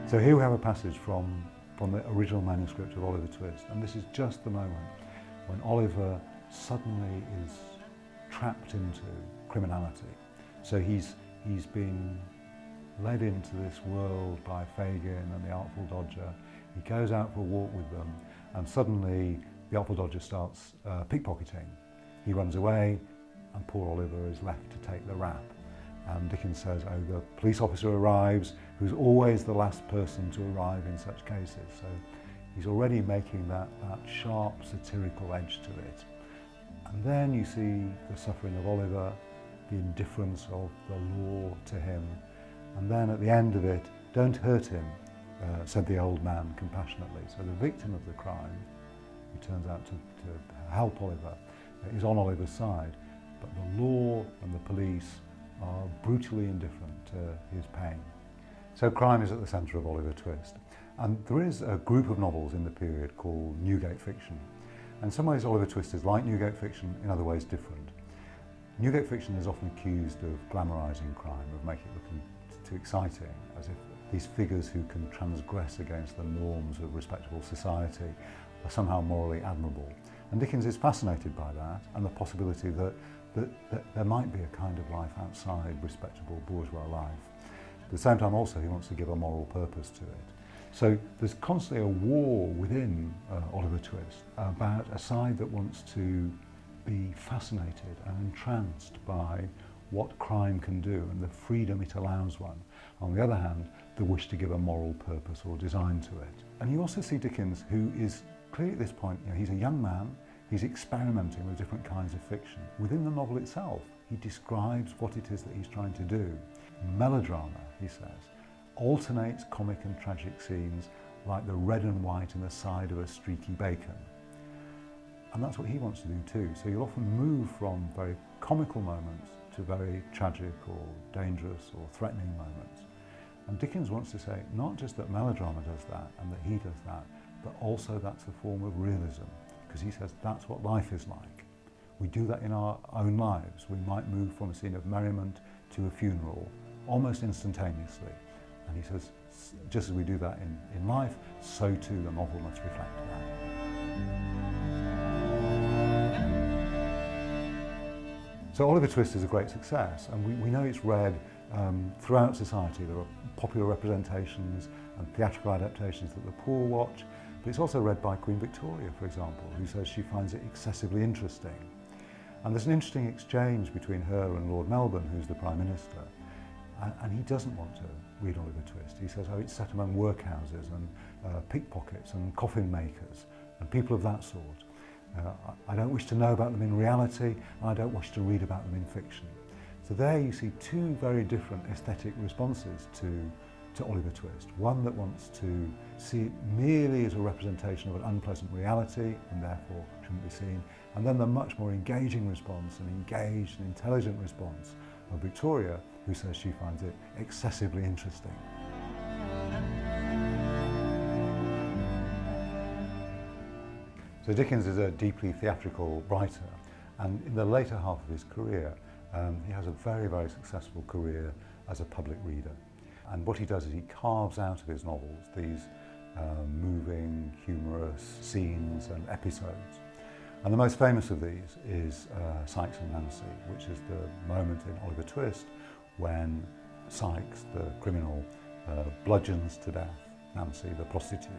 So here we have a passage from the original manuscript of Oliver Twist, and this is just the moment when Oliver suddenly is trapped into criminality. So he's been led into this world by Fagin and the Artful Dodger. He goes out for a walk with them, and suddenly the Artful Dodger starts pickpocketing. He runs away, and poor Oliver is left to take the rap. And Dickens says, oh, the police officer arrives, who's always the last person to arrive in such cases. So he's already making that sharp satirical edge to it. And then you see the suffering of Oliver, the indifference of the law to him. And then at the end of it, don't hurt him, said the old man compassionately. So the victim of the crime, who turns out to help Oliver, is on Oliver's side. But the law and the police are brutally indifferent to his pain. So crime is at the centre of Oliver Twist. And there is a group of novels in the period called Newgate fiction. In some ways Oliver Twist is like Newgate fiction, in other ways different. Newgate fiction is often accused of glamorising crime, of making it look too exciting, as if these figures who can transgress against the norms of respectable society are somehow morally admirable. And Dickens is fascinated by that and the possibility that there might be a kind of life outside respectable bourgeois life. At the same time also he wants to give a moral purpose to it. So there's constantly a war within Oliver Twist about a side that wants to be fascinated and entranced by what crime can do and the freedom it allows one. On the other hand, the wish to give a moral purpose or design to it. And you also see Dickens, who is clearly at this point, he's a young man, he's experimenting with different kinds of fiction. Within the novel itself, he describes what it is that he's trying to do. Melodrama, he says, alternates comic and tragic scenes like the red and white in the side of a streaky bacon. And that's what he wants to do too. So you'll often move from very comical moments to very tragic or dangerous or threatening moments. And Dickens wants to say not just that melodrama does that and that he does that, but also that's a form of realism. Because he says that's what life is like. We do that in our own lives. We might move from a scene of merriment to a funeral almost instantaneously. And he says, just as we do that in life, so too the novel must reflect that. So Oliver Twist is a great success, and we know it's read throughout society. There are popular representations and theatrical adaptations that the poor watch. But it's also read by Queen Victoria, for example, who says she finds it excessively interesting. And there's an interesting exchange between her and Lord Melbourne, who's the Prime Minister, and he doesn't want to read Oliver Twist. He says, oh, it's set among workhouses and pickpockets and coffin makers and people of that sort. I don't wish to know about them in reality, and I don't wish to read about them in fiction. So there you see two very different aesthetic responses to Oliver Twist. One that wants to see it merely as a representation of an unpleasant reality and therefore shouldn't be seen, and then the much more engaging response, an engaged and intelligent response of Victoria, who says she finds it excessively interesting. So Dickens is a deeply theatrical writer, and in the later half of his career he has a very, very successful career as a public reader. And what he does is he carves out of his novels these moving, humorous scenes and episodes. And the most famous of these is Sikes and Nancy, which is the moment in Oliver Twist when Sikes, the criminal, bludgeons to death Nancy, the prostitute.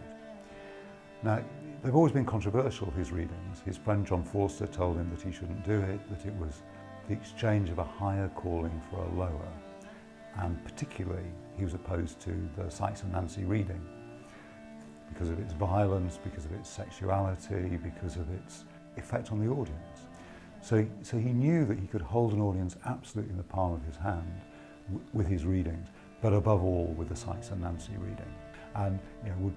Now, they've always been controversial, his readings. His friend John Forster told him that he shouldn't do it, that it was the exchange of a higher calling for a lower. And particularly, he was opposed to the Sikes and Nancy reading because of its violence, because of its sexuality, because of its effect on the audience. So he knew that he could hold an audience absolutely in the palm of his hand with his readings, but above all with the Sikes and Nancy reading. And would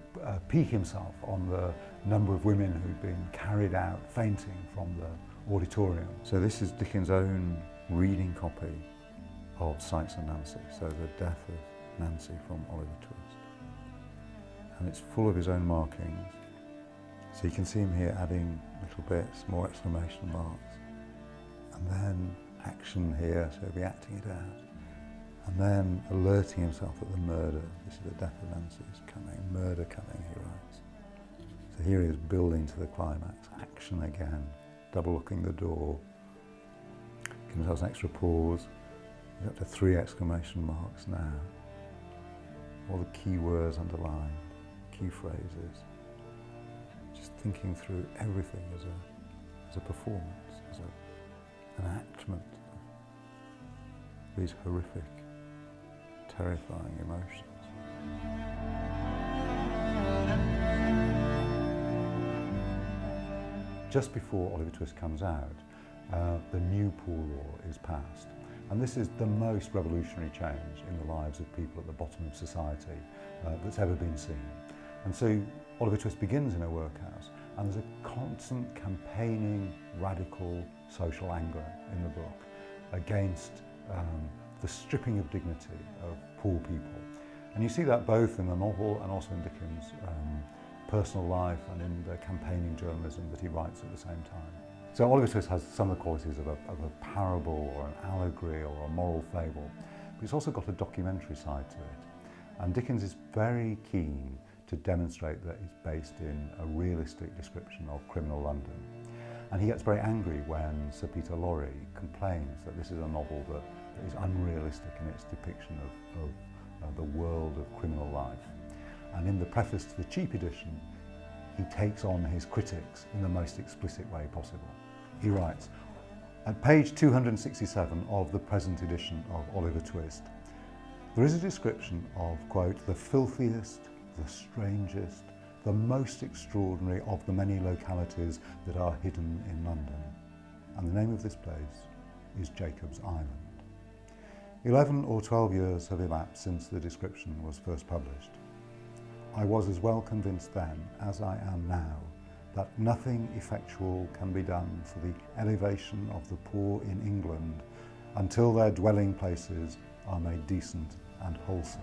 pique himself on the number of women who'd been carried out fainting from the auditorium. So this is Dickens' own reading copy of Sikes and Nancy, so the death of Nancy from Oliver Twist. And it's full of his own markings. So you can see him here adding little bits, more exclamation marks. And then action here, so he'll be acting it out. And then alerting himself that the murder, this is the death of Nancy, is coming, murder coming, he writes. So here he is building to the climax, action again, double locking the door, give himself an extra pause, he's up to 3 exclamation marks now, all the key words underlined, key phrases, just thinking through everything as a performance, as an enactment of these horrific, terrifying emotions. Just before Oliver Twist comes out, the new poor law is passed. And this is the most revolutionary change in the lives of people at the bottom of society that's ever been seen. And so Oliver Twist begins in a workhouse, and there's a constant campaigning, radical social anger in the book against the stripping of dignity of poor people. And you see that both in the novel and also in Dickens' personal life and in the campaigning journalism that he writes at the same time. So Oliver Twist has some of the qualities of a parable or an allegory or a moral fable, but it's also got a documentary side to it. And Dickens is very keen to demonstrate that it's based in a realistic description of criminal London. And he gets very angry when Sir Peter Lorre complains that this is a novel that is unrealistic in its depiction of the world of criminal life. And in the preface to the cheap edition, he takes on his critics in the most explicit way possible. He writes, at page 267 of the present edition of Oliver Twist, there is a description of, quote, the filthiest, the strangest, the most extraordinary of the many localities that are hidden in London. And the name of this place is Jacob's Island. 11 or 12 years have elapsed since the description was first published. I was as well convinced then as I am now that nothing effectual can be done for the elevation of the poor in England until their dwelling places are made decent and wholesome.